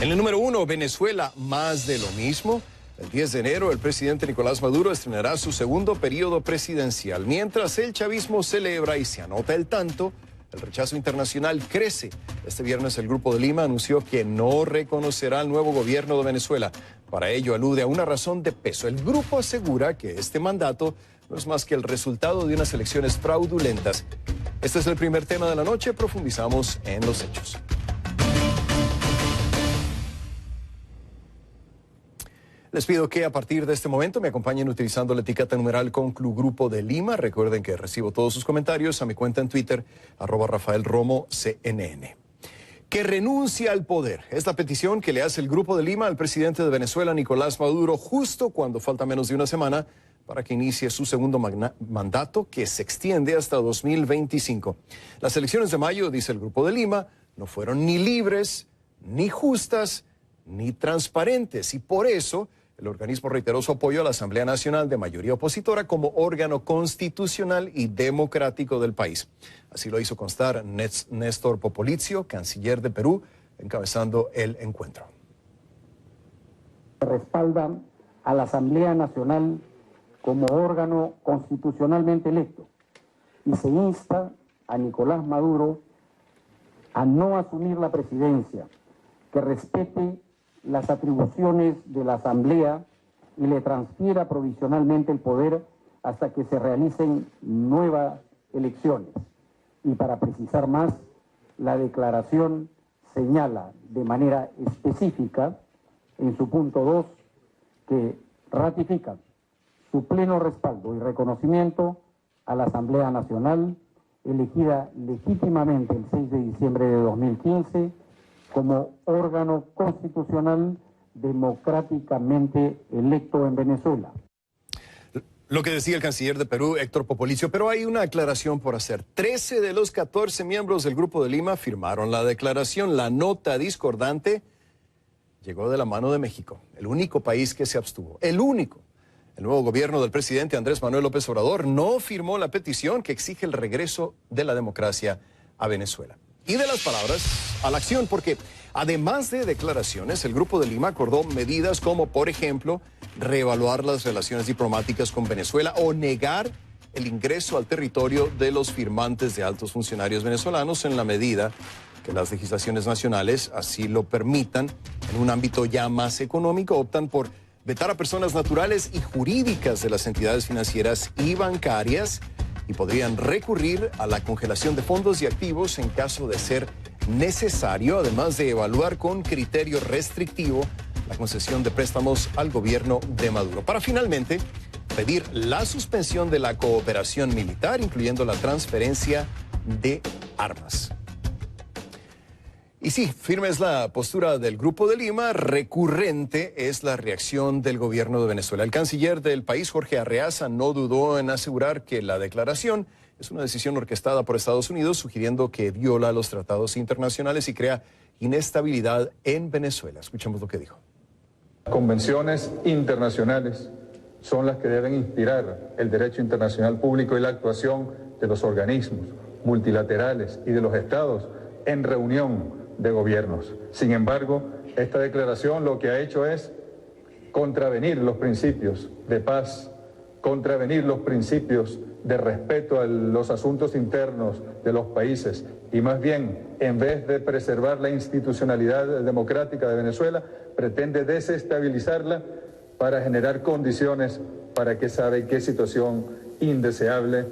En el número 1, Venezuela, más de lo mismo. El 10 de enero, el presidente Nicolás Maduro estrenará su segundo periodo presidencial. Mientras el chavismo celebra y se anota el tanto, el rechazo internacional crece. Este viernes el Grupo de Lima anunció que no reconocerá al nuevo gobierno de Venezuela. Para ello alude a una razón de peso. El grupo asegura que este mandato no es más que el resultado de unas elecciones fraudulentas. Este es el primer tema de la noche. Profundizamos en los hechos. Les pido que a partir de este momento me acompañen utilizando la etiqueta numeral con Club Grupo de Lima. Recuerden que recibo todos sus comentarios a mi cuenta en Twitter, @RafaelRomoCNN. Que renuncie al poder. Es la petición que le hace el Grupo de Lima al presidente de Venezuela, Nicolás Maduro, justo cuando falta menos de una semana para que inicie su segundo mandato, que se extiende hasta 2025. Las elecciones de mayo, dice el Grupo de Lima, no fueron ni libres, ni justas, ni transparentes, y por eso el organismo reiteró su apoyo a la Asamblea Nacional de mayoría opositora como órgano constitucional y democrático del país. Así lo hizo constar Néstor Popolizio, canciller de Perú, encabezando el encuentro. Respaldan a la Asamblea Nacional como órgano constitucionalmente electo y se insta a Nicolás Maduro a no asumir la presidencia, que respete las atribuciones de la Asamblea y le transfiera provisionalmente el poder hasta que se realicen nuevas elecciones. Y para precisar más, la declaración señala de manera específica en su punto 2 que ratifica su pleno respaldo y reconocimiento a la Asamblea Nacional elegida legítimamente el 6 de diciembre de 2015 como órgano constitucional democráticamente electo en Venezuela. Lo que decía el canciller de Perú, Héctor Popolizio, pero hay una aclaración por hacer. 13 de los 14 miembros del Grupo de Lima firmaron la declaración. La nota discordante llegó de la mano de México, el único país que se abstuvo, el único. El nuevo gobierno del presidente Andrés Manuel López Obrador no firmó la petición que exige el regreso de la democracia a Venezuela. Y de las palabras a la acción, porque además de declaraciones, el Grupo de Lima acordó medidas como, por ejemplo, reevaluar las relaciones diplomáticas con Venezuela o negar el ingreso al territorio de los firmantes de altos funcionarios venezolanos en la medida que las legislaciones nacionales así lo permitan. En un ámbito ya más económico, optan por vetar a personas naturales y jurídicas de las entidades financieras y bancarias y podrían recurrir a la congelación de fondos y activos en caso de ser necesario, además de evaluar con criterio restrictivo la concesión de préstamos al gobierno de Maduro, para finalmente pedir la suspensión de la cooperación militar, incluyendo la transferencia de armas. Y sí, firme es la postura del Grupo de Lima, recurrente es la reacción del gobierno de Venezuela. El canciller del país, Jorge Arreaza, no dudó en asegurar que la declaración es una decisión orquestada por Estados Unidos, sugiriendo que viola los tratados internacionales y crea inestabilidad en Venezuela. Escuchemos lo que dijo. Convenciones internacionales son las que deben inspirar el derecho internacional público y la actuación de los organismos multilaterales y de los estados en reunión de gobiernos. Sin embargo, esta declaración lo que ha hecho es contravenir los principios de paz, contravenir los principios de respeto a los asuntos internos de los países y más bien, en vez de preservar la institucionalidad democrática de Venezuela, pretende desestabilizarla para generar condiciones para que sabe qué situación indeseable.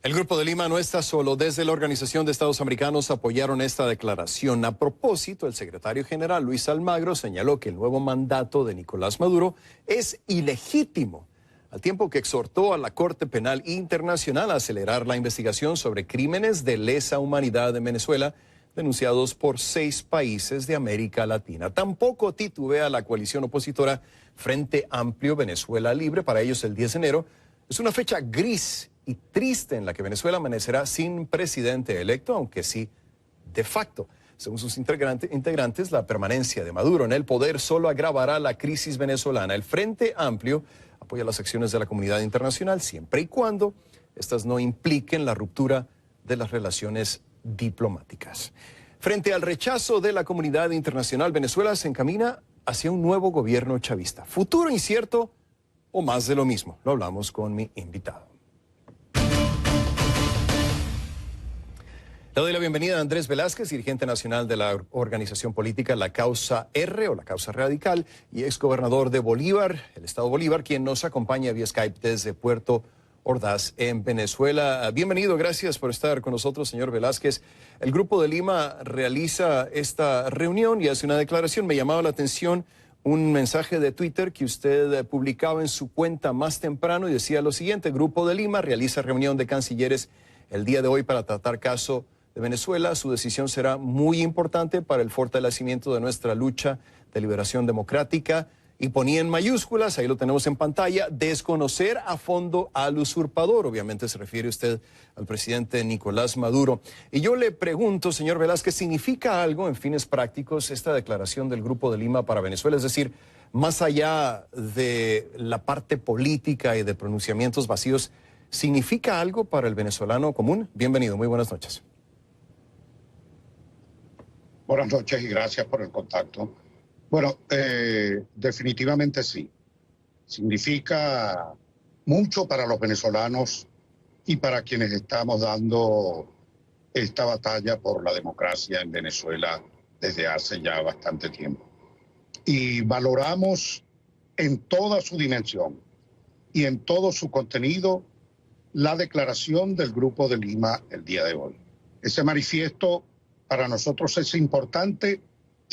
El Grupo de Lima no está solo. Desde la Organización de Estados Americanos apoyaron esta declaración. A propósito, el secretario general Luis Almagro señaló que el nuevo mandato de Nicolás Maduro es ilegítimo, al tiempo que exhortó a la Corte Penal Internacional a acelerar la investigación sobre crímenes de lesa humanidad en Venezuela, denunciados por 6 países de América Latina. Tampoco titubea la coalición opositora Frente Amplio Venezuela Libre. Para ellos, el 10 de enero es una fecha gris y triste en la que Venezuela amanecerá sin presidente electo, aunque sí de facto. Según sus integrantes, la permanencia de Maduro en el poder solo agravará la crisis venezolana. El Frente Amplio apoya las acciones de la comunidad internacional siempre y cuando estas no impliquen la ruptura de las relaciones diplomáticas. Frente al rechazo de la comunidad internacional, Venezuela se encamina hacia un nuevo gobierno chavista. Futuro incierto o más de lo mismo. Lo hablamos con mi invitado. Le doy la bienvenida a Andrés Velázquez, dirigente nacional de la organización política La Causa R o La Causa Radical y exgobernador de Bolívar, el estado Bolívar, quien nos acompaña vía Skype desde Puerto Ordaz en Venezuela. Bienvenido, gracias por estar con nosotros, señor Velázquez. El Grupo de Lima realiza esta reunión y hace una declaración. Me llamaba la atención un mensaje de Twitter que usted publicaba en su cuenta más temprano y decía lo siguiente: el Grupo de Lima realiza reunión de cancilleres el día de hoy para tratar caso de Venezuela. Su decisión será muy importante para el fortalecimiento de nuestra lucha de liberación democrática. Y ponía en mayúsculas, ahí lo tenemos en pantalla, desconocer a fondo al usurpador. Obviamente se refiere usted al presidente Nicolás Maduro. Y yo le pregunto, señor Velázquez, ¿significa algo en fines prácticos esta declaración del Grupo de Lima para Venezuela? Es decir, más allá de la parte política y de pronunciamientos vacíos, ¿significa algo para el venezolano común? Bienvenido, muy buenas noches. Buenas noches y gracias por el contacto. Bueno, definitivamente sí. Significa mucho para los venezolanos y para quienes estamos dando esta batalla por la democracia en Venezuela desde hace ya bastante tiempo. Y valoramos en toda su dimensión y en todo su contenido la declaración del Grupo de Lima el día de hoy. Ese manifiesto para nosotros es importante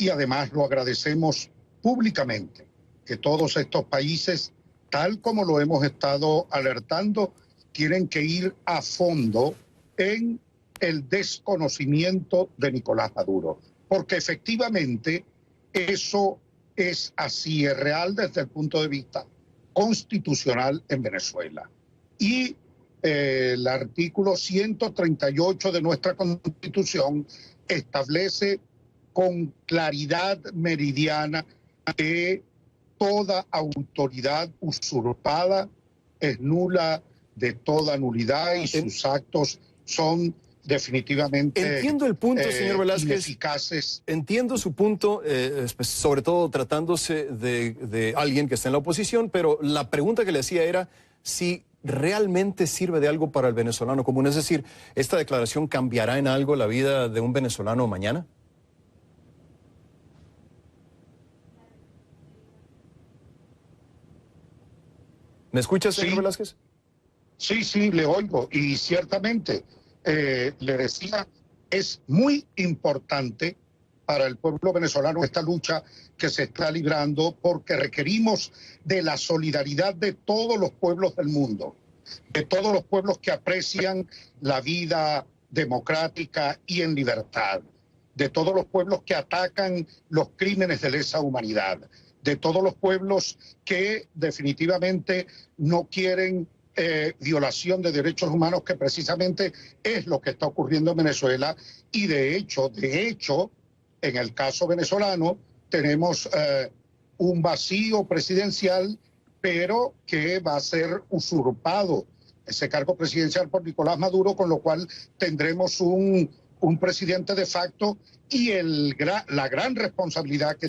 y además lo agradecemos públicamente, que todos estos países, tal como lo hemos estado alertando, tienen que ir a fondo en el desconocimiento de Nicolás Maduro, porque efectivamente eso es así, es real desde el punto de vista constitucional en Venezuela. Y el artículo 138 de nuestra Constitución establece con claridad meridiana que toda autoridad usurpada es nula de toda nulidad y sus actos son definitivamente entiendo el punto, señor Velázquez, ineficaces. Entiendo su punto, sobre todo tratándose de alguien que está en la oposición, pero la pregunta que le hacía era si realmente sirve de algo para el venezolano común. Es decir, ¿esta declaración cambiará en algo la vida de un venezolano mañana? ¿Me escucha, señor Velázquez? Sí, le oigo. Y ciertamente, le decía, es muy importante para el pueblo venezolano esta lucha que se está librando, porque requerimos de la solidaridad de todos los pueblos del mundo, de todos los pueblos que aprecian la vida democrática y en libertad, de todos los pueblos que atacan los crímenes de lesa humanidad, de todos los pueblos que definitivamente no quieren violación de derechos humanos, que precisamente es lo que está ocurriendo en Venezuela. Y de hecho, en el caso venezolano tenemos un vacío presidencial, pero que va a ser usurpado ese cargo presidencial por Nicolás Maduro, con lo cual tendremos un presidente de facto y la gran responsabilidad que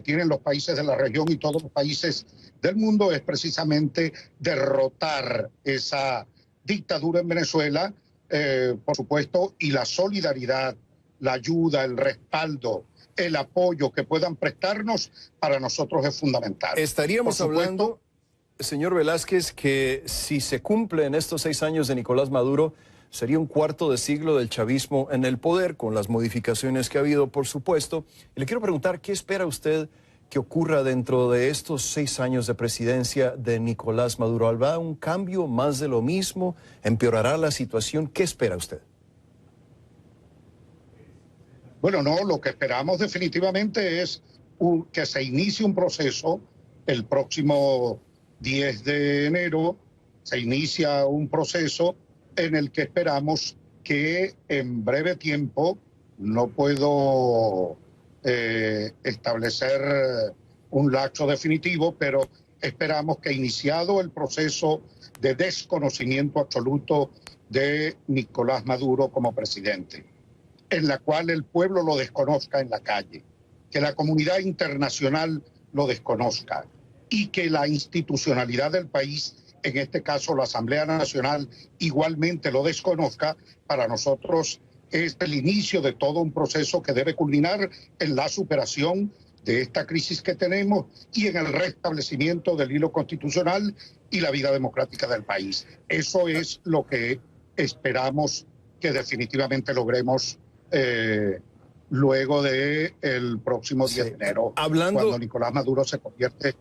tienen los países de la región y todos los países del mundo es precisamente derrotar esa dictadura en Venezuela, por supuesto, y la solidaridad, la ayuda, el respaldo, el apoyo que puedan prestarnos para nosotros es fundamental. Estaríamos hablando, señor Velázquez, que si se cumplen estos 6 años de Nicolás Maduro, sería un cuarto de siglo del chavismo en el poder, con las modificaciones que ha habido, por supuesto. Y le quiero preguntar, ¿qué espera usted que ocurra dentro de estos 6 años de presidencia de Nicolás Maduro? ¿Habrá un cambio, más de lo mismo? ¿Empeorará la situación? ¿Qué espera usted? Bueno, no, lo que esperamos definitivamente es que se inicie un proceso. El próximo 10 de enero se inicia un proceso en el que esperamos que en breve tiempo, no puedo establecer un lapso definitivo, pero esperamos que iniciado el proceso de desconocimiento absoluto de Nicolás Maduro como presidente en la cual el pueblo lo desconozca en la calle, que la comunidad internacional lo desconozca y que la institucionalidad del país, en este caso la Asamblea Nacional, igualmente lo desconozca, para nosotros es el inicio de todo un proceso que debe culminar en la superación de esta crisis que tenemos y en el restablecimiento del hilo constitucional y la vida democrática del país. Eso es lo que esperamos que definitivamente logremos luego del próximo 10 de enero, cuando Nicolás Maduro se convierte en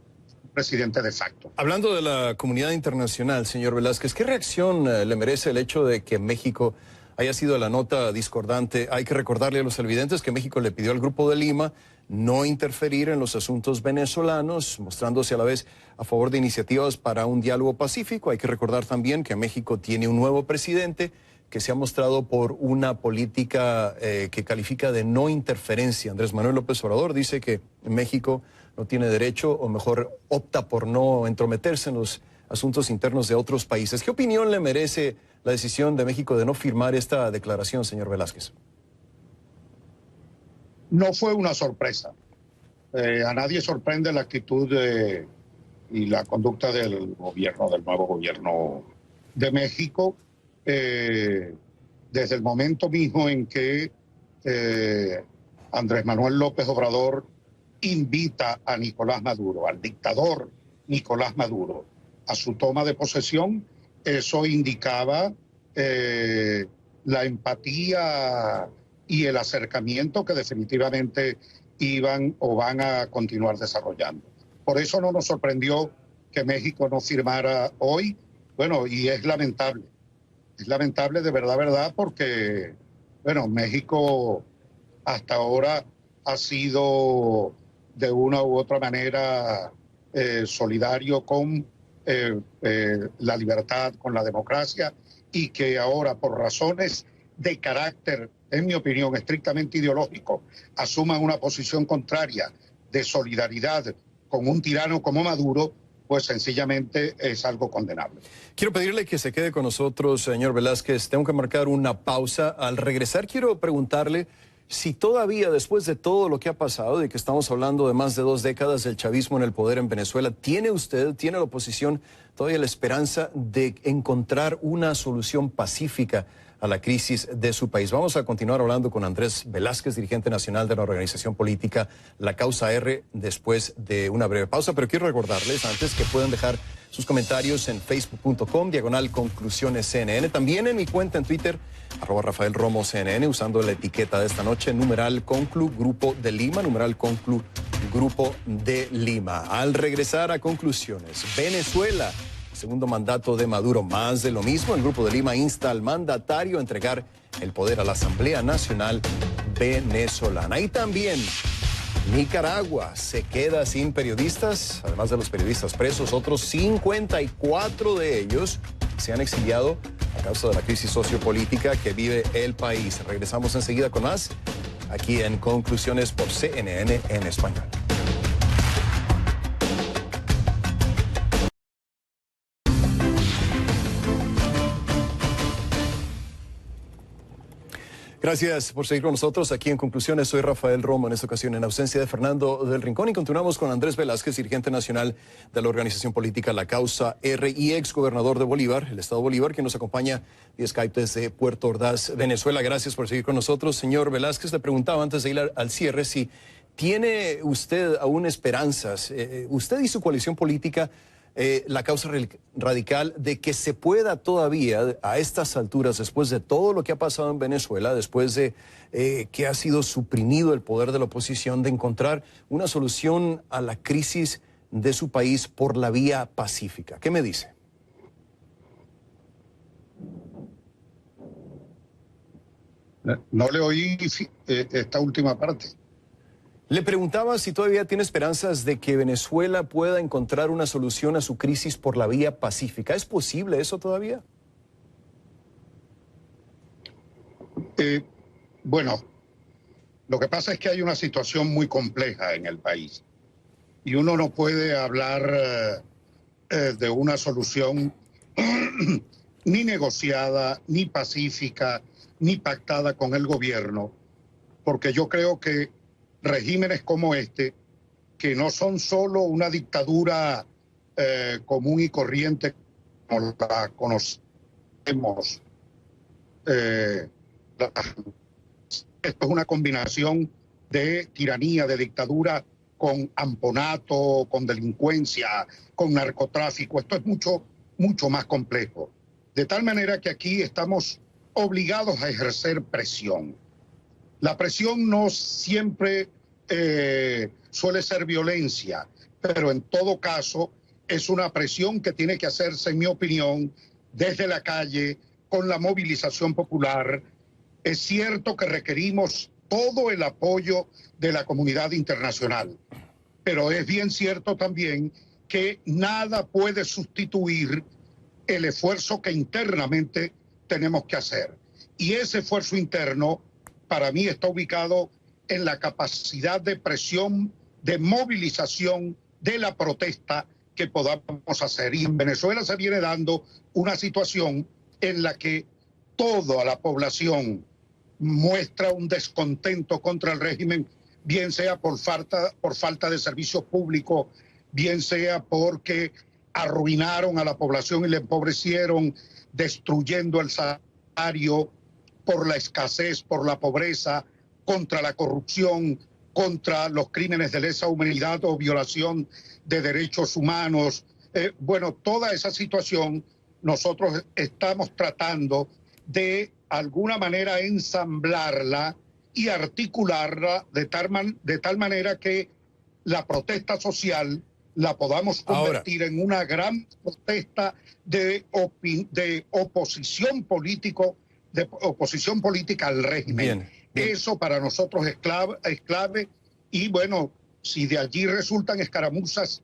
presidente de facto. Hablando de la comunidad internacional, señor Velázquez, ¿qué reacción le merece el hecho de que México haya sido la nota discordante? Hay que recordarle a los televidentes que México le pidió al Grupo de Lima no interferir en los asuntos venezolanos, mostrándose a la vez a favor de iniciativas para un diálogo pacífico. Hay que recordar también que México tiene un nuevo presidente que se ha mostrado por una política que califica de no interferencia. Andrés Manuel López Obrador dice que México no tiene derecho, o mejor opta por no entrometerse en los asuntos internos de otros países. ¿Qué opinión le merece la decisión de México de no firmar esta declaración, señor Velázquez? No fue una sorpresa. A nadie sorprende la actitud y la conducta del nuevo gobierno de México. Desde el momento mismo en que Andrés Manuel López Obrador invita a Nicolás Maduro, al dictador Nicolás Maduro, a su toma de posesión, eso indicaba la empatía y el acercamiento que definitivamente iban o van a continuar desarrollando. Por eso no nos sorprendió que México no firmara hoy. Bueno, y es lamentable. Es lamentable de verdad, porque, bueno, México hasta ahora ha sido de una u otra manera solidario con la libertad, con la democracia, y que ahora, por razones de carácter, en mi opinión, estrictamente ideológico, asuman una posición contraria de solidaridad con un tirano como Maduro, pues sencillamente es algo condenable. Quiero pedirle que se quede con nosotros, señor Velázquez. Tengo que marcar una pausa. Al regresar quiero preguntarle si todavía, después de todo lo que ha pasado, de que estamos hablando de más de 2 décadas del chavismo en el poder en Venezuela, ¿tiene usted, tiene la oposición todavía la esperanza de encontrar una solución pacífica a la crisis de su país? Vamos a continuar hablando con Andrés Velázquez, dirigente nacional de la organización política La Causa R, después de una breve pausa. Pero quiero recordarles antes que pueden dejar sus comentarios en facebook.com/conclusionesCNN. También en mi cuenta en Twitter, @RafaelRomoCNN, usando la etiqueta de esta noche, #Conclu Grupo de Lima, #Conclu Grupo de Lima. Al regresar a Conclusiones, Venezuela, segundo mandato de Maduro, más de lo mismo. El Grupo de Lima insta al mandatario a entregar el poder a la Asamblea Nacional venezolana. Y también Nicaragua se queda sin periodistas, además de los periodistas presos, otros 54 de ellos se han exiliado a causa de la crisis sociopolítica que vive el país. Regresamos enseguida con más, aquí en Conclusiones por CNN en español. Gracias por seguir con nosotros aquí en Conclusiones. Soy Rafael Romo, en esta ocasión en ausencia de Fernando del Rincón, y continuamos con Andrés Velázquez, dirigente nacional de la organización política La Causa R y ex gobernador de Bolívar, el estado Bolívar, quien nos acompaña vía Skype desde Puerto Ordaz, Venezuela. Gracias por seguir con nosotros. Señor Velázquez, le preguntaba antes de ir al cierre si tiene usted aún esperanzas, usted y su coalición política, La Causa Radical, de que se pueda todavía, a estas alturas, después de todo lo que ha pasado en Venezuela, después de que ha sido suprimido el poder de la oposición, de encontrar una solución a la crisis de su país por la vía pacífica? ¿Qué me dice? No le oí esta última parte. Le preguntaba si todavía tiene esperanzas de que Venezuela pueda encontrar una solución a su crisis por la vía pacífica. ¿Es posible eso todavía? Bueno, lo que pasa es que hay una situación muy compleja en el país y uno no puede hablar de una solución ni negociada, ni pacífica, ni pactada con el gobierno porque yo creo que regímenes como este, que no son solo una dictadura común y corriente como la conocemos, esto es una combinación de tiranía, de dictadura con amponato, con delincuencia, con narcotráfico. Esto es mucho más complejo. De tal manera que aquí estamos obligados a ejercer presión. La presión no siempre suele ser violencia, pero en todo caso es una presión que tiene que hacerse, en mi opinión, desde la calle, con la movilización popular. Es cierto que requerimos todo el apoyo de la comunidad internacional, pero es bien cierto también que nada puede sustituir el esfuerzo que internamente tenemos que hacer. Y ese esfuerzo interno, para mí, está ubicado en la capacidad de presión, de movilización de la protesta que podamos hacer. Y en Venezuela se viene dando una situación en la que toda la población muestra un descontento contra el régimen, bien sea por falta de servicios públicos, bien sea porque arruinaron a la población y le empobrecieron, destruyendo el salario, por la escasez, por la pobreza, contra la corrupción, contra los crímenes de lesa humanidad o violación de derechos humanos. Bueno, toda esa situación nosotros estamos tratando de alguna manera ensamblarla y articularla de tal manera que la protesta social la podamos convertir en una gran protesta de oposición política al régimen. Bien. Eso para nosotros es clave y bueno, si de allí resultan escaramuzas,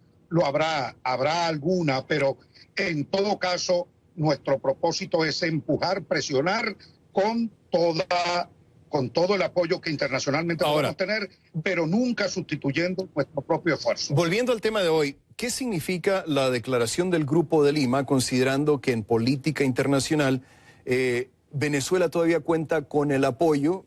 habrá alguna, pero en todo caso nuestro propósito es empujar, presionar con todo el apoyo que internacionalmente podamos tener, pero nunca sustituyendo nuestro propio esfuerzo. Volviendo al tema de hoy, ¿qué significa la declaración del Grupo de Lima, considerando que en política internacional Venezuela todavía cuenta con el apoyo,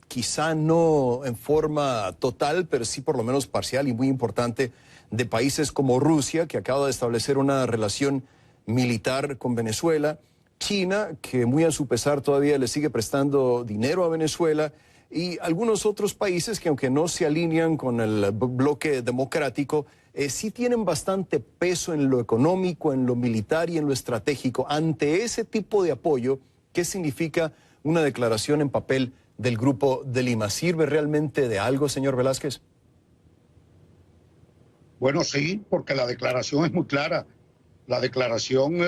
quizá no en forma total, pero sí por lo menos parcial y muy importante, de países como Rusia, que acaba de establecer una relación militar con Venezuela, China, que muy a su pesar todavía le sigue prestando dinero a Venezuela, y algunos otros países que, aunque no se alinean con el bloque democrático, sí tienen bastante peso en lo económico, en lo militar y en lo estratégico. Ante ese tipo de apoyo, ¿qué significa una declaración en papel del Grupo de Lima? ¿Sirve realmente de algo, señor Velázquez? Bueno, sí, porque la declaración es muy clara. La declaración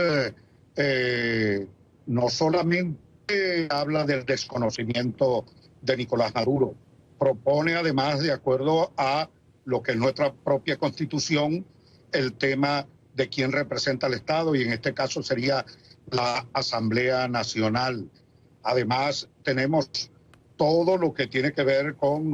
no solamente habla del desconocimiento de Nicolás Maduro, propone además, de acuerdo a lo que es nuestra propia Constitución, el tema de quién representa al Estado, y en este caso sería la Asamblea Nacional. Además, tenemos todo lo que tiene que ver con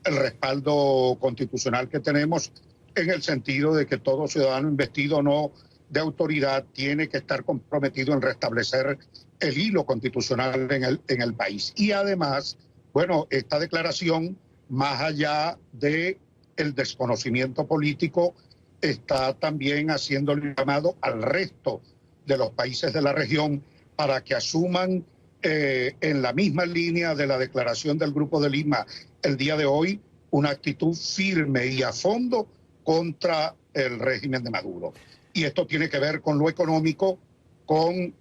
el respaldo constitucional que tenemos, en el sentido de que todo ciudadano investido o no de autoridad tiene que estar comprometido en restablecer el hilo constitucional en el país. Y además, bueno, esta declaración, más allá de el desconocimiento político, está también haciendo el llamado al resto de los países de la región para que asuman en la misma línea de la declaración del Grupo de Lima el día de hoy, una actitud firme y a fondo contra el régimen de Maduro. Y esto tiene que ver con lo económico, con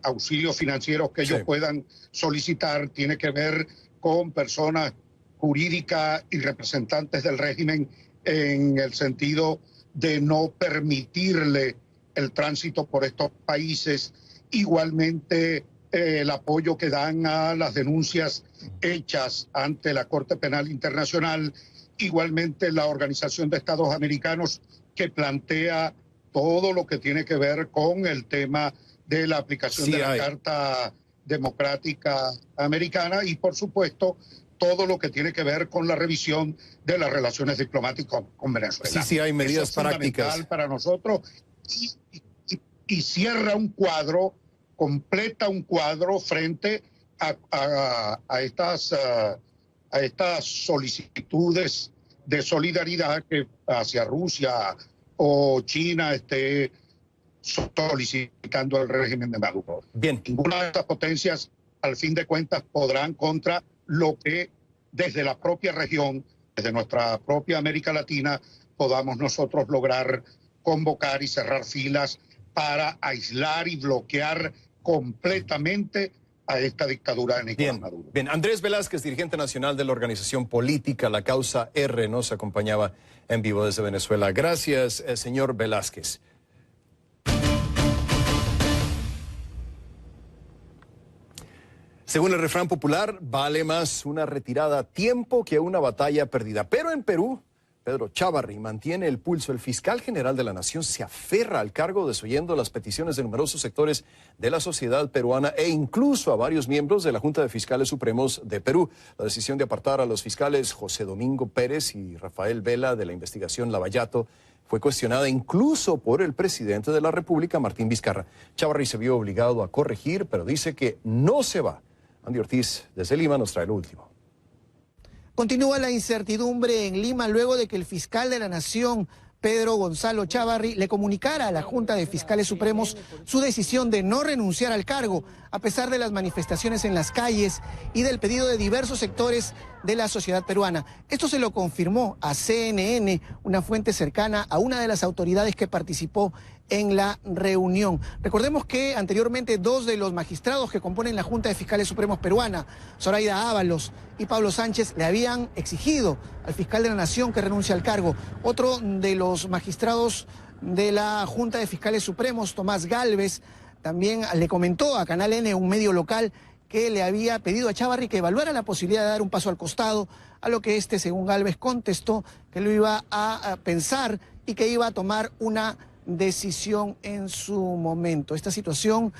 auxilios financieros que ellos puedan solicitar, tiene que ver con personas jurídicas y representantes del régimen en el sentido de no permitirle el tránsito por estos países. Igualmente el apoyo que dan a las denuncias hechas ante la Corte Penal Internacional, igualmente la Organización de Estados Americanos, que plantea todo lo que tiene que ver con el tema de la aplicación de la Carta Democrática Americana, y por supuesto todo lo que tiene que ver con la revisión de las relaciones diplomáticas con Venezuela. Sí, hay medidas prácticas. Fundamental para nosotros y cierra un cuadro, completa un cuadro frente a estas a estas solicitudes de solidaridad que hacia Rusia o China esté solicitando el régimen de Maduro. Bien. Ninguna de estas potencias, al fin de cuentas, podrán contra lo que desde la propia región, desde nuestra propia América Latina, podamos nosotros lograr convocar y cerrar filas para aislar y bloquear completamente a esta dictadura de Nicolás Maduro. Bien, Andrés Velázquez, dirigente nacional de la organización política La Causa R, nos acompañaba en vivo desde Venezuela. Gracias, señor Velázquez. Según el refrán popular, vale más una retirada a tiempo que una batalla perdida. Pero en Perú, Pedro Chávarri mantiene el pulso. El fiscal general de la Nación se aferra al cargo, desoyendo las peticiones de numerosos sectores de la sociedad peruana e incluso a varios miembros de la Junta de Fiscales Supremos de Perú. La decisión de apartar a los fiscales José Domingo Pérez y Rafael Vela de la investigación Lavallato fue cuestionada incluso por el presidente de la República, Martín Vizcarra. Chávarri se vio obligado a corregir, pero dice que no se va. Andy Ortiz, desde Lima, nos trae lo último. Continúa la incertidumbre en Lima luego de que el fiscal de la Nación, Pedro Gonzalo Chávarri, le comunicara a la Junta de Fiscales Supremos su decisión de no renunciar al cargo, a pesar de las manifestaciones en las calles y del pedido de diversos sectores de la sociedad peruana. Esto se lo confirmó a CNN, una fuente cercana a una de las autoridades que participó en la reunión. Recordemos que anteriormente dos de los magistrados que componen la Junta de Fiscales Supremos peruana, Zoraida Ábalos y Pablo Sánchez, le habían exigido al fiscal de la Nación que renuncie al cargo. Otro de los magistrados de la Junta de Fiscales Supremos, Tomás Gálvez, también le comentó a Canal N, un medio local, que le había pedido a Chávarri que evaluara la posibilidad de dar un paso al costado, a lo que este, según Gálvez, contestó que lo iba a pensar y que iba a tomar una decisión en su momento. Esta situación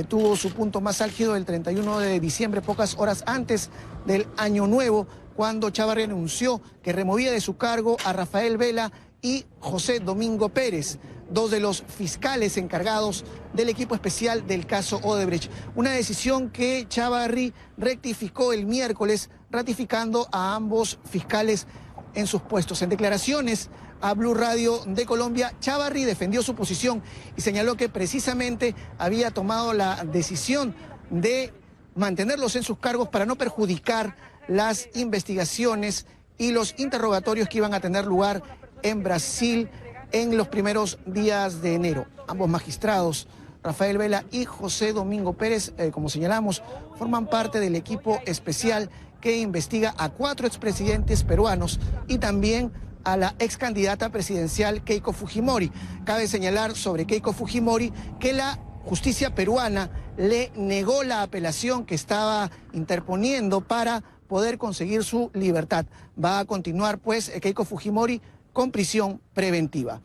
tuvo su punto más álgido el 31 de diciembre, pocas horas antes del Año Nuevo, cuando Chávarri anunció que removía de su cargo a Rafael Vela y José Domingo Pérez, dos de los fiscales encargados del equipo especial del caso Odebrecht. Una decisión que Chávarri rectificó el miércoles, ratificando a ambos fiscales en sus puestos. En declaraciones a Blue Radio de Colombia, Chávarri defendió su posición y señaló que precisamente había tomado la decisión de mantenerlos en sus cargos para no perjudicar las investigaciones y los interrogatorios que iban a tener lugar en Brasil en los primeros días de enero. Ambos magistrados, Rafael Vela y José Domingo Pérez, como señalamos, forman parte del equipo especial que investiga a 4 expresidentes peruanos y también a la ex candidata presidencial Keiko Fujimori. Cabe señalar sobre Keiko Fujimori que la justicia peruana le negó la apelación que estaba interponiendo para poder conseguir su libertad. Va a continuar, pues, Keiko Fujimori con prisión preventiva.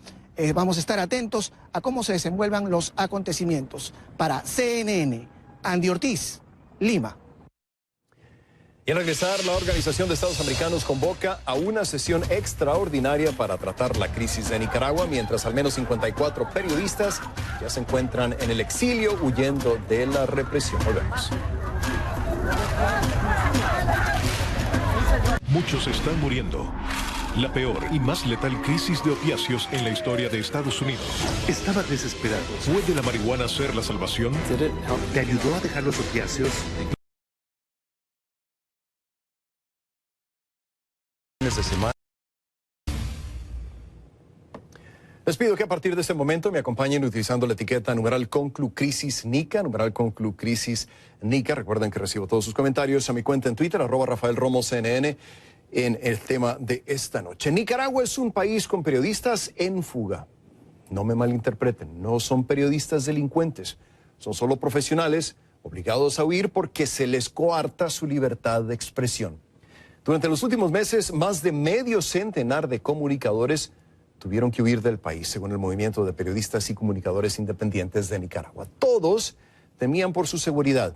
Vamos a estar atentos a cómo se desenvuelvan los acontecimientos. Para CNN, Andy Ortiz, Lima. Y al regresar, la Organización de Estados Americanos convoca a una sesión extraordinaria para tratar la crisis de Nicaragua, mientras al menos 54 periodistas ya se encuentran en el exilio huyendo de la represión. Volvemos. Muchos están muriendo. La peor y más letal crisis de opiáceos en la historia de Estados Unidos. Estaba desesperado. ¿Puede la marihuana ser la salvación? ¿Te ayudó a dejar los opiáceos? De semana. Les pido que a partir de este momento me acompañen utilizando la etiqueta #ConcluCrisisNica, #ConcluCrisisNica. Recuerden que recibo todos sus comentarios a mi cuenta en Twitter, @RafaelRomosCNN, en el tema de esta noche. Nicaragua es un país con periodistas en fuga. No me malinterpreten, no son periodistas delincuentes, son solo profesionales obligados a huir porque se les coarta su libertad de expresión. Durante los últimos meses, más de medio centenar de comunicadores tuvieron que huir del país, según el movimiento de periodistas y comunicadores independientes de Nicaragua. Todos temían por su seguridad.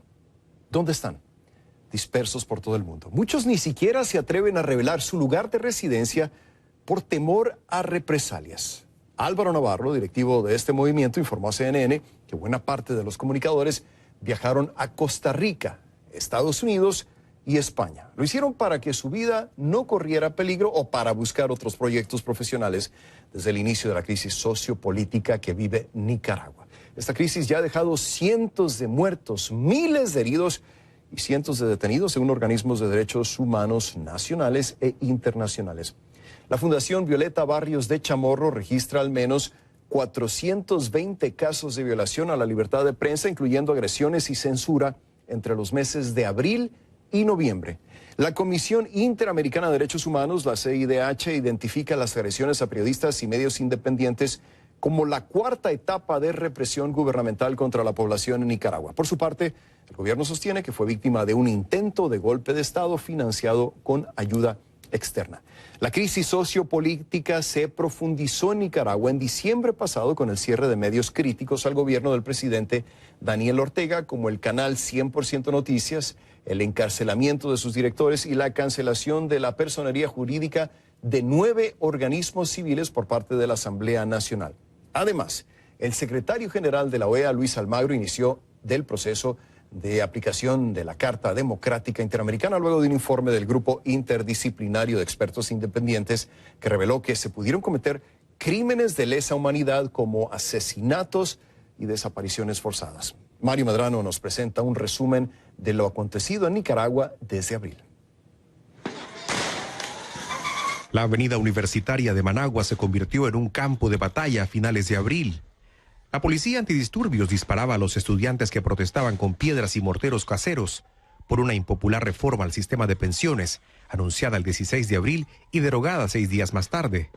¿Dónde están? Dispersos por todo el mundo. Muchos ni siquiera se atreven a revelar su lugar de residencia por temor a represalias. Álvaro Navarro, directivo de este movimiento, informó a CNN que buena parte de los comunicadores viajaron a Costa Rica, Estados Unidos y España. Lo hicieron para que su vida no corriera peligro o para buscar otros proyectos profesionales desde el inicio de la crisis sociopolítica que vive Nicaragua. Esta crisis ya ha dejado cientos de muertos, miles de heridos y cientos de detenidos, según organismos de derechos humanos nacionales e internacionales. La Fundación Violeta Barrios de Chamorro registra al menos 420 casos de violación a la libertad de prensa, incluyendo agresiones y censura entre los meses de abril y noviembre. La Comisión Interamericana de Derechos Humanos, la CIDH, identifica las agresiones a periodistas y medios independientes como la cuarta etapa de represión gubernamental contra la población en Nicaragua. Por su parte, el gobierno sostiene que fue víctima de un intento de golpe de Estado financiado con ayuda externa. La crisis sociopolítica se profundizó en Nicaragua en diciembre pasado con el cierre de medios críticos al gobierno del presidente Daniel Ortega, como el canal 100% Noticias, el encarcelamiento de sus directores y la cancelación de la personería jurídica de 9 organismos civiles por parte de la Asamblea Nacional. Además, el secretario general de la OEA, Luis Almagro, inició del proceso de aplicación de la Carta Democrática Interamericana luego de un informe del Grupo Interdisciplinario de Expertos Independientes que reveló que se pudieron cometer crímenes de lesa humanidad como asesinatos y desapariciones forzadas. Mario Medrano nos presenta un resumen de lo acontecido en Nicaragua desde abril. La avenida universitaria de Managua se convirtió en un campo de batalla a finales de abril. La policía antidisturbios disparaba a los estudiantes que protestaban con piedras y morteros caseros por una impopular reforma al sistema de pensiones, anunciada el 16 de abril y derogada 6 días más tarde.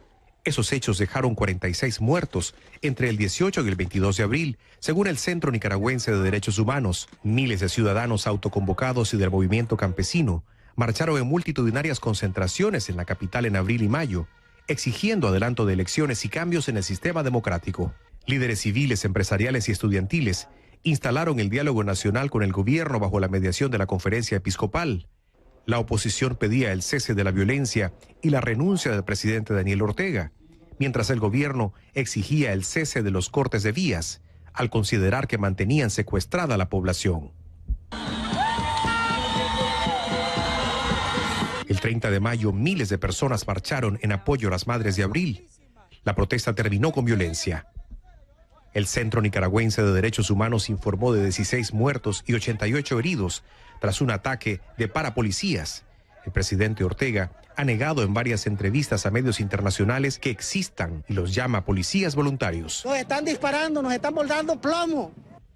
Esos hechos dejaron 46 muertos entre el 18 y el 22 de abril, según el Centro Nicaragüense de Derechos Humanos. Miles de ciudadanos autoconvocados y del movimiento campesino marcharon en multitudinarias concentraciones en la capital en abril y mayo, exigiendo adelanto de elecciones y cambios en el sistema democrático. Líderes civiles, empresariales y estudiantiles instalaron el diálogo nacional con el gobierno bajo la mediación de la Conferencia Episcopal. La oposición pedía el cese de la violencia y la renuncia del presidente Daniel Ortega, mientras el gobierno exigía el cese de los cortes de vías, al considerar que mantenían secuestrada a la población. El 30 de mayo, miles de personas marcharon en apoyo a las Madres de Abril. La protesta terminó con violencia. El Centro Nicaragüense de Derechos Humanos informó de 16 muertos y 88 heridos tras un ataque de parapolicías. El presidente Ortega ha negado en varias entrevistas a medios internacionales que existan y los llama policías voluntarios. Nos están disparando, nos están bordando plomo.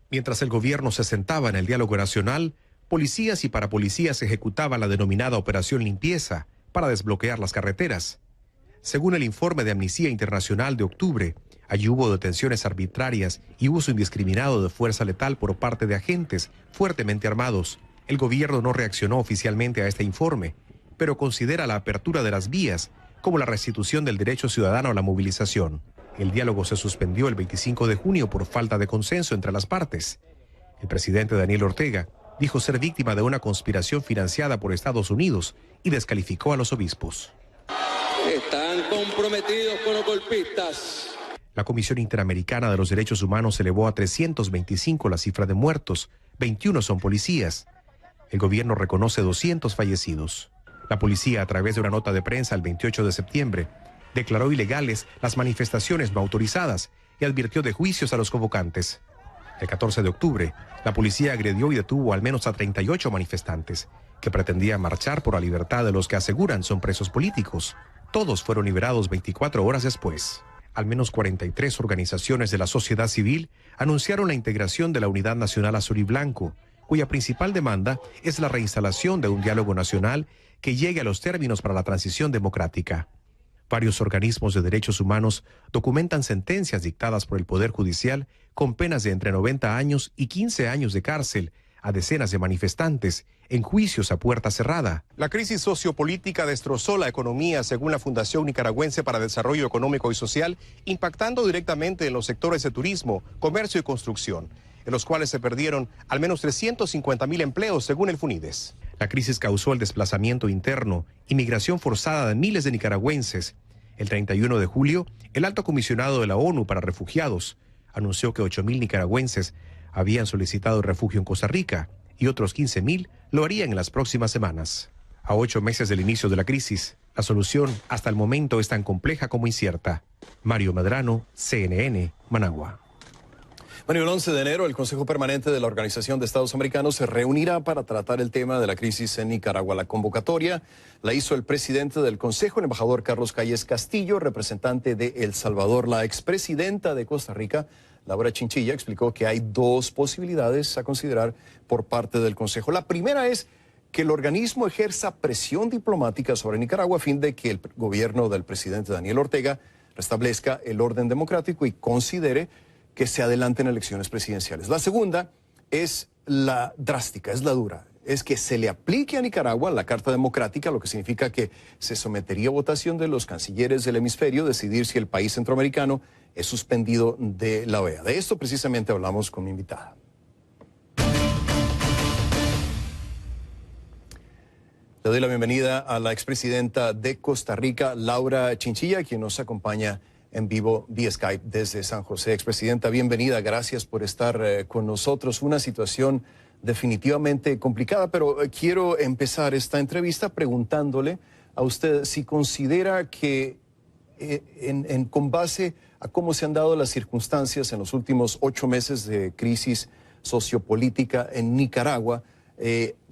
Mientras el gobierno se sentaba en el diálogo nacional, policías y parapolicías ejecutaban la denominada Operación Limpieza para desbloquear las carreteras. Según el informe de Amnistía Internacional de octubre, allí hubo detenciones arbitrarias y uso indiscriminado de fuerza letal por parte de agentes fuertemente armados. El gobierno no reaccionó oficialmente a este informe, pero considera la apertura de las vías como la restitución del derecho ciudadano a la movilización. El diálogo se suspendió el 25 de junio por falta de consenso entre las partes. El presidente Daniel Ortega dijo ser víctima de una conspiración financiada por Estados Unidos y descalificó a los obispos. Están comprometidos con los golpistas. La Comisión Interamericana de los Derechos Humanos elevó a 325 la cifra de muertos, 21 son policías. El gobierno reconoce 200 fallecidos. La policía, a través de una nota de prensa el 28 de septiembre, declaró ilegales las manifestaciones no autorizadas y advirtió de juicios a los convocantes. El 14 de octubre, la policía agredió y detuvo al menos a 38 manifestantes que pretendían marchar por la libertad de los que aseguran son presos políticos. Todos fueron liberados 24 horas después. Al menos 43 organizaciones de la sociedad civil anunciaron la integración de la Unidad Nacional Azul y Blanco, cuya principal demanda es la reinstalación de un diálogo nacional que llegue a los términos para la transición democrática. Varios organismos de derechos humanos documentan sentencias dictadas por el Poder Judicial con penas de entre 90 años y 15 años de cárcel a decenas de manifestantes en juicios a puerta cerrada. La crisis sociopolítica destrozó la economía, según la Fundación Nicaragüense para Desarrollo Económico y Social, impactando directamente en los sectores de turismo, comercio y construcción, en los cuales se perdieron al menos 350.000 empleos, según el FUNIDES. La crisis causó el desplazamiento interno y migración forzada de miles de nicaragüenses. El 31 de julio, el alto comisionado de la ONU para Refugiados anunció que 8.000 nicaragüenses habían solicitado refugio en Costa Rica, y otros 15.000 lo harían en las próximas semanas. A 8 meses del inicio de la crisis, la solución hasta el momento es tan compleja como incierta. Mario Medrano, CNN, Managua. Bueno, el 11 de enero el Consejo Permanente de la Organización de Estados Americanos se reunirá para tratar el tema de la crisis en Nicaragua. La convocatoria la hizo el presidente del Consejo, el embajador Carlos Calles Castillo, representante de El Salvador. La expresidenta de Costa Rica, Laura Chinchilla, explicó que hay 2 posibilidades a considerar por parte del Consejo. La primera es que el organismo ejerza presión diplomática sobre Nicaragua a fin de que el gobierno del presidente Daniel Ortega restablezca el orden democrático y considere que se adelanten elecciones presidenciales. La segunda es la drástica, es la dura, es que se le aplique a Nicaragua la Carta Democrática, lo que significa que se sometería a votación de los cancilleres del hemisferio decidir si el país centroamericano es suspendido de la OEA. De esto precisamente hablamos con mi invitada. Le doy la bienvenida a la expresidenta de Costa Rica, Laura Chinchilla, quien nos acompaña en vivo vía Skype desde San José. Expresidenta, bienvenida, gracias por estar con nosotros. Una situación definitivamente complicada, pero quiero empezar esta entrevista preguntándole a usted si considera que con base a cómo se han dado las circunstancias en los últimos 8 meses de crisis sociopolítica en Nicaragua,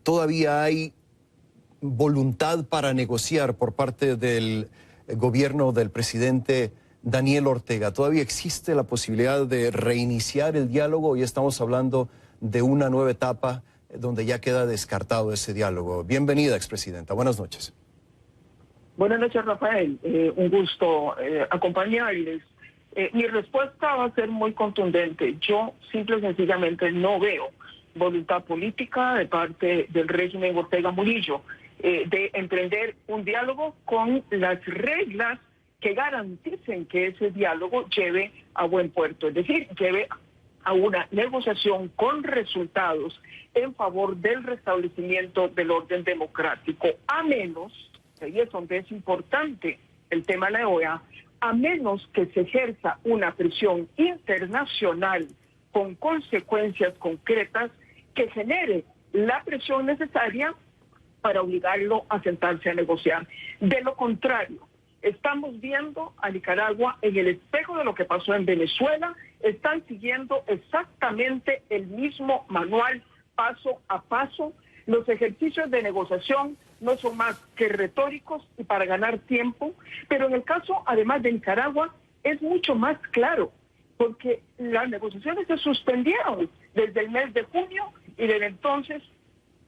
todavía hay voluntad para negociar por parte del gobierno del presidente Daniel Ortega. ¿Todavía existe la posibilidad de reiniciar el diálogo? Ya estamos hablando de una nueva etapa donde ya queda descartado ese diálogo. Bienvenida, expresidenta. Buenas noches. Buenas noches, Rafael. Un gusto acompañarles. Mi respuesta va a ser muy contundente. Yo simple y sencillamente no veo voluntad política de parte del régimen Ortega Murillo de emprender un diálogo con las reglas que garanticen que ese diálogo lleve a buen puerto, es decir, lleve a una negociación con resultados en favor del restablecimiento del orden democrático, a menos, y es donde es importante el tema de la OEA, a menos que se ejerza una presión internacional con consecuencias concretas que genere la presión necesaria para obligarlo a sentarse a negociar. De lo contrario, estamos viendo a Nicaragua en el espejo de lo que pasó en Venezuela. Están siguiendo exactamente el mismo manual, paso a paso. Los ejercicios de negociación no son más que retóricos y para ganar tiempo, pero en el caso, además de Nicaragua, es mucho más claro, porque las negociaciones se suspendieron desde el mes de junio y desde entonces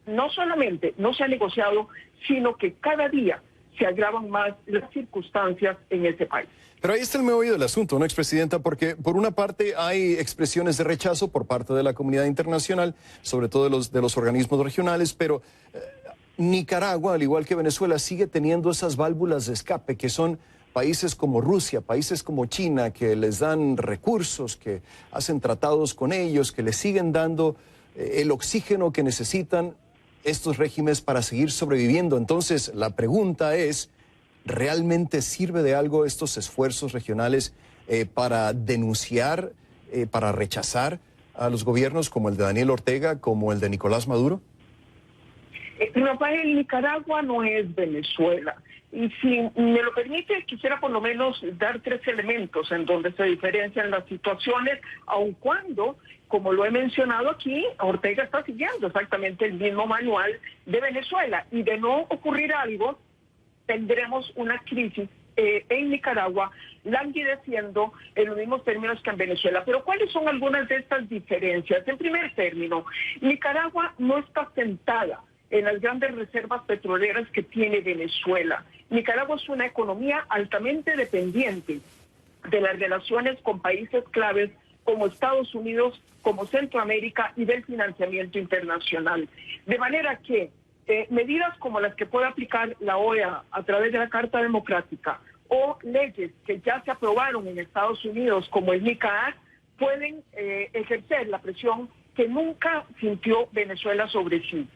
no solamente no se ha negociado, sino que cada día se agravan más las circunstancias en ese país. Pero ahí está el meollo del asunto, ¿no, expresidenta? Porque por una parte hay expresiones de rechazo por parte de la comunidad internacional, sobre todo de los organismos regionales, pero Nicaragua, al igual que Venezuela, sigue teniendo esas válvulas de escape que son países como Rusia, países como China, que les dan recursos, que hacen tratados con ellos, que les siguen dando el oxígeno que necesitan estos regímenes para seguir sobreviviendo. Entonces, la pregunta es, ¿realmente sirve de algo estos esfuerzos regionales para denunciar, para rechazar a los gobiernos como el de Daniel Ortega, como el de Nicolás Maduro? Rafael, Nicaragua no es Venezuela. Y si me lo permite, quisiera por lo menos dar 3 elementos en donde se diferencian las situaciones, aun cuando, como lo he mencionado aquí, Ortega está siguiendo exactamente el mismo manual de Venezuela. Y de no ocurrir algo, tendremos una crisis en Nicaragua languideciendo en los mismos términos que en Venezuela. Pero ¿cuáles son algunas de estas diferencias? En primer término, Nicaragua no está sentada en las grandes reservas petroleras que tiene Venezuela. Nicaragua es una economía altamente dependiente de las relaciones con países claves como Estados Unidos, como Centroamérica y del financiamiento internacional. De manera que medidas como las que puede aplicar la OEA a través de la Carta Democrática o leyes que ya se aprobaron en Estados Unidos como el MICA Act pueden ejercer la presión que nunca sintió Venezuela sobre sí.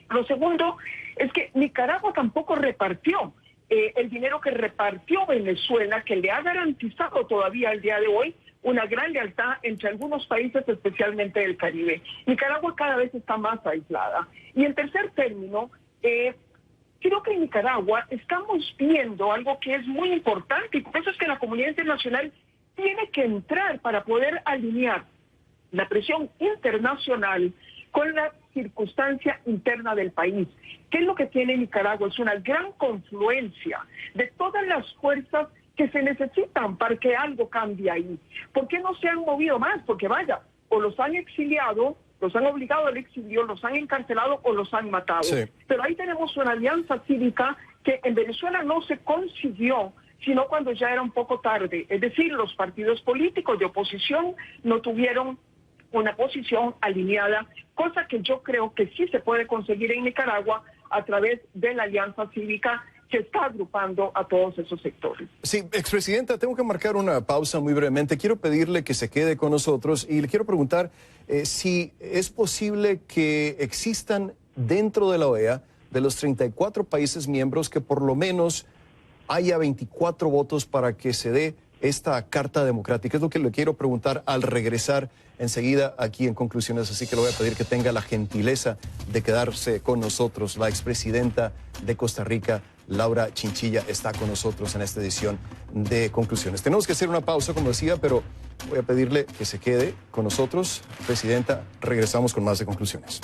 Lo segundo es que Nicaragua tampoco repartió el dinero que repartió Venezuela, que le ha garantizado todavía al día de hoy una gran lealtad entre algunos países, especialmente del Caribe. Nicaragua cada vez está más aislada. Y en tercer término, creo que en Nicaragua estamos viendo algo que es muy importante, y por eso es que la comunidad internacional tiene que entrar para poder alinear la presión internacional con la circunstancia interna del país. ¿Qué es lo que tiene Nicaragua? Es una gran confluencia de todas las fuerzas que se necesitan para que algo cambie ahí. ¿Por qué no se han movido más? Porque vaya, o los han exiliado, los han obligado al exilio, los han encarcelado o los han matado. Sí. Pero ahí tenemos una alianza cívica que en Venezuela no se consiguió, sino cuando ya era un poco tarde. Es decir, los partidos políticos de oposición no tuvieron una posición alineada, cosa que yo creo que sí se puede conseguir en Nicaragua a través de la alianza cívica que está agrupando a todos esos sectores. Sí, expresidenta, tengo que marcar una pausa muy brevemente. Quiero pedirle que se quede con nosotros y le quiero preguntar si es posible que existan dentro de la OEA, de los 34 países miembros, que por lo menos haya 24 votos para que se dé esta Carta Democrática. Es lo que le quiero preguntar al regresar enseguida aquí en Conclusiones, así que le voy a pedir que tenga la gentileza de quedarse con nosotros. La expresidenta de Costa Rica, Laura Chinchilla, está con nosotros en esta edición de Conclusiones. Tenemos que hacer una pausa, como decía, pero voy a pedirle que se quede con nosotros. Presidenta, regresamos con más de Conclusiones.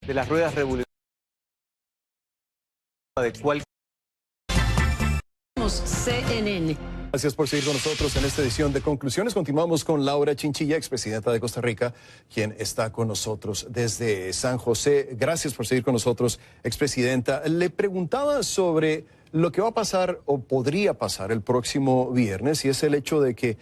De las ruedas revolucionarias de cualquier CNN. Gracias por seguir con nosotros en esta edición de Conclusiones. Continuamos con Laura Chinchilla, expresidenta de Costa Rica, quien está con nosotros desde San José. Gracias por seguir con nosotros, expresidenta. Le preguntaba sobre lo que va a pasar o podría pasar el próximo viernes, y es el hecho de que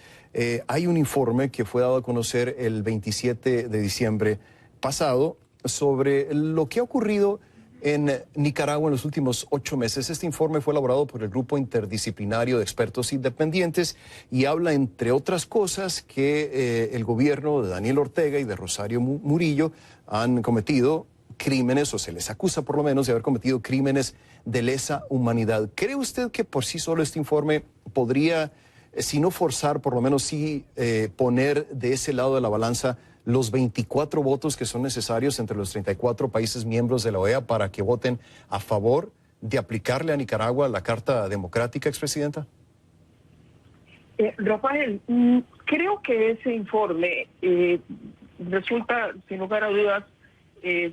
hay un informe que fue dado a conocer el 27 de diciembre pasado sobre lo que ha ocurrido en Nicaragua en los últimos 8 meses. Este informe fue elaborado por el Grupo Interdisciplinario de Expertos Independientes y habla, entre otras cosas, que el gobierno de Daniel Ortega y de Rosario Murillo han cometido crímenes, o se les acusa por lo menos de haber cometido crímenes de lesa humanidad. ¿Cree usted que por sí solo este informe podría, si no forzar, por lo menos sí poner de ese lado de la balanza los 24 votos que son necesarios entre los 34 países miembros de la OEA para que voten a favor de aplicarle a Nicaragua la Carta Democrática, expresidenta? Rafael, creo que ese informe resulta, sin lugar a dudas,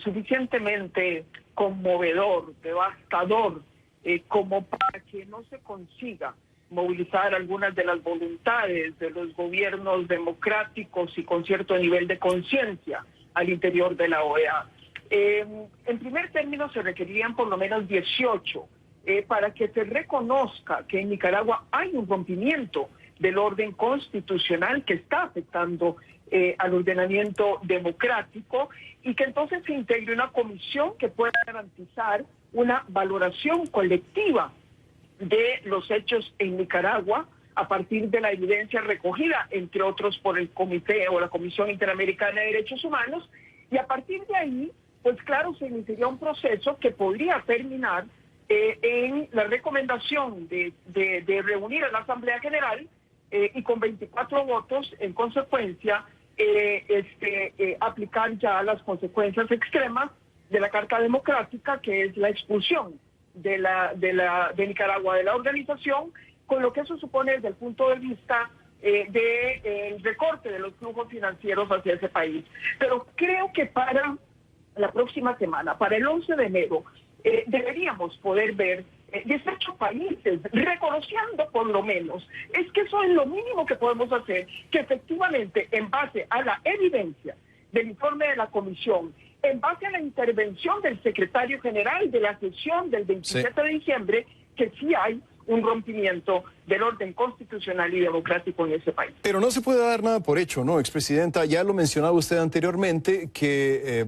suficientemente conmovedor, devastador, como para que no se consiga movilizar algunas de las voluntades de los gobiernos democráticos y con cierto nivel de conciencia al interior de la OEA. En primer término, se requerirían por lo menos 18 para que se reconozca que en Nicaragua hay un rompimiento del orden constitucional que está afectando al ordenamiento democrático, y que entonces se integre una comisión que pueda garantizar una valoración colectiva de los hechos en Nicaragua a partir de la evidencia recogida, entre otros, por el Comité o la Comisión Interamericana de Derechos Humanos, y a partir de ahí, pues claro, se iniciaría un proceso que podría terminar en la recomendación de reunir a la Asamblea General y con 24 votos, en consecuencia, aplicar ya las consecuencias extremas de la Carta Democrática, que es la expulsión de Nicaragua de la organización, con lo que eso supone desde el punto de vista del recorte de los flujos financieros hacia ese país. Pero creo que para la próxima semana, para el 11 de enero, deberíamos poder ver 18 países reconociendo por lo menos, es que eso es lo mínimo que podemos hacer, que efectivamente en base a la evidencia del informe de la Comisión, en base a la intervención del secretario general de la sesión del 27 de diciembre, que sí hay un rompimiento del orden constitucional y democrático en ese país. Pero no se puede dar nada por hecho, ¿no, expresidenta? Ya lo mencionaba usted anteriormente, que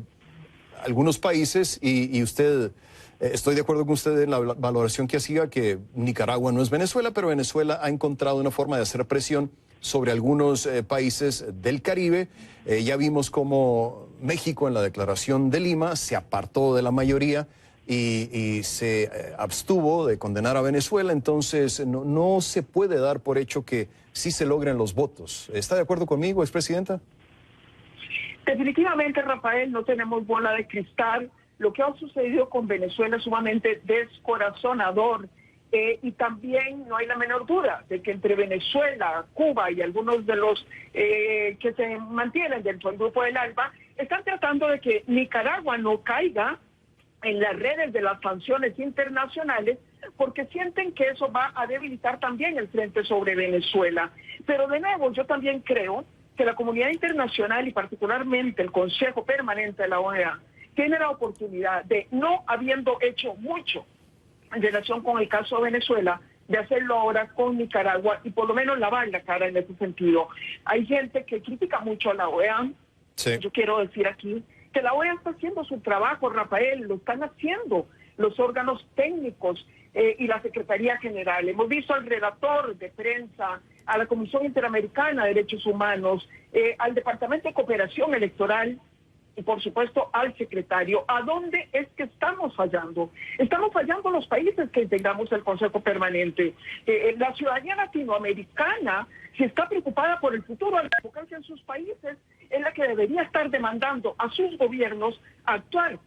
algunos países, y usted, estoy de acuerdo con usted en la valoración que hacía, que Nicaragua no es Venezuela, pero Venezuela ha encontrado una forma de hacer presión sobre algunos países del Caribe. Ya vimos cómo México en la declaración de Lima se apartó de la mayoría y se abstuvo de condenar a Venezuela. Entonces no se puede dar por hecho que sí se logren los votos. ¿Está de acuerdo conmigo, expresidenta? Definitivamente, Rafael, no tenemos bola de cristal. Lo que ha sucedido con Venezuela es sumamente descorazonador. Y también no hay la menor duda de que entre Venezuela, Cuba y algunos de los que se mantienen dentro del grupo del ALBA están tratando de que Nicaragua no caiga en las redes de las sanciones internacionales, porque sienten que eso va a debilitar también el frente sobre Venezuela. Pero de nuevo, yo también creo que la comunidad internacional y particularmente el Consejo Permanente de la OEA tiene la oportunidad de, no habiendo hecho mucho en relación con el caso de Venezuela, de hacerlo ahora con Nicaragua y por lo menos lavar la cara en ese sentido. Hay gente que critica mucho a la OEA. Sí. Yo quiero decir aquí que la OEA está haciendo su trabajo, Rafael, lo están haciendo los órganos técnicos y la Secretaría General. Hemos visto al relator de prensa, a la Comisión Interamericana de Derechos Humanos, al Departamento de Cooperación Electoral, y por supuesto al secretario. ¿A dónde es que estamos fallando? Estamos fallando los países que integramos el Consejo Permanente. La ciudadanía latinoamericana, si está preocupada por el futuro de la democracia en sus países, es la que debería estar demandando a sus gobiernos actuar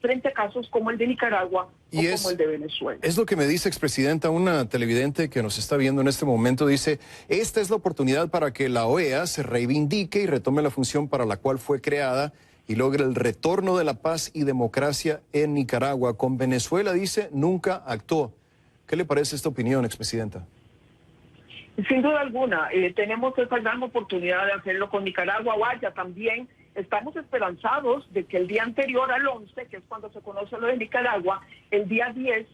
frente a casos como el de Nicaragua o como el de Venezuela. Es lo que me dice, expresidenta, una televidente que nos está viendo en este momento. Dice, esta es la oportunidad para que la OEA se reivindique y retome la función para la cual fue creada y logre el retorno de la paz y democracia en Nicaragua. Con Venezuela, dice, nunca actuó. ¿Qué le parece esta opinión, expresidenta? Sin duda alguna, tenemos esa gran oportunidad de hacerlo con Nicaragua. Vaya, también estamos esperanzados de que el día anterior al 11, que es cuando se conoce lo de Nicaragua, el día 10,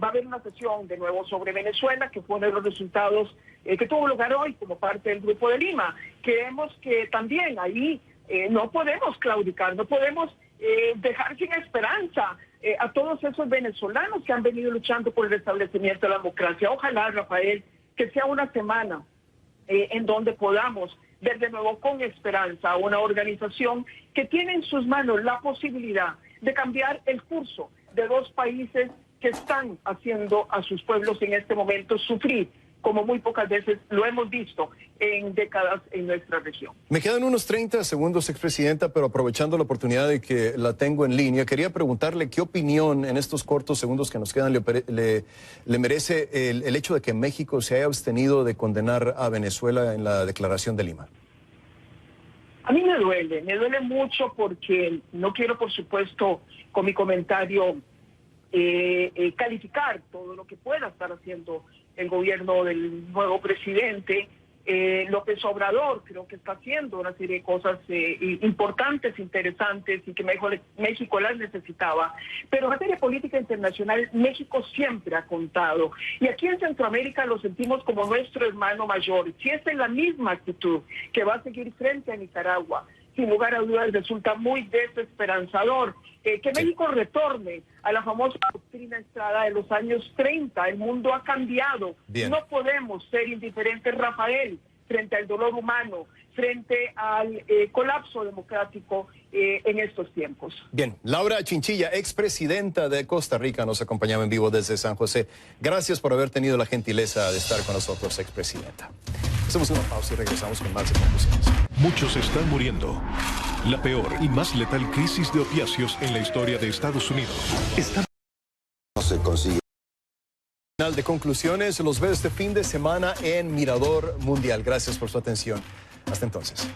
va a haber una sesión de nuevo sobre Venezuela, que fue uno de los resultados que tuvo lugar hoy como parte del Grupo de Lima. Creemos que también ahí no podemos claudicar, no podemos dejar sin esperanza a todos esos venezolanos que han venido luchando por el restablecimiento de la democracia. Ojalá, Rafael, que sea una semana en donde podamos ver de nuevo con esperanza a una organización que tiene en sus manos la posibilidad de cambiar el curso de dos países que están haciendo a sus pueblos en este momento sufrir, como muy pocas veces lo hemos visto en décadas en nuestra región. Me quedan unos 30 segundos, expresidenta, pero aprovechando la oportunidad de que la tengo en línea, quería preguntarle qué opinión en estos cortos segundos que nos quedan le merece el hecho de que México se haya abstenido de condenar a Venezuela en la declaración de Lima. A mí me duele mucho porque no quiero, por supuesto, con mi comentario calificar todo lo que pueda estar haciendo el gobierno del nuevo presidente. López Obrador creo que está haciendo una serie de cosas importantes, interesantes y que México las necesitaba. Pero en materia política internacional, México siempre ha contado. Y aquí en Centroamérica lo sentimos como nuestro hermano mayor. Si esta es la misma actitud que va a seguir frente a Nicaragua, sin lugar a dudas resulta muy desesperanzador. Que México retorne a la famosa doctrina Estrada de los años 30. El mundo ha cambiado. Bien. No podemos ser indiferentes, Rafael, frente al dolor humano, frente al colapso democrático en estos tiempos. Bien, Laura Chinchilla, expresidenta de Costa Rica, nos acompañaba en vivo desde San José. Gracias por haber tenido la gentileza de estar con nosotros, expresidenta. Hacemos una pausa y regresamos con más de conclusiones. Muchos están muriendo. La peor y más letal crisis de opiáceos en la historia de Estados Unidos. No se consigue. Final de conclusiones, los veo este fin de semana en Mirador Mundial. Gracias por su atención. Hasta entonces.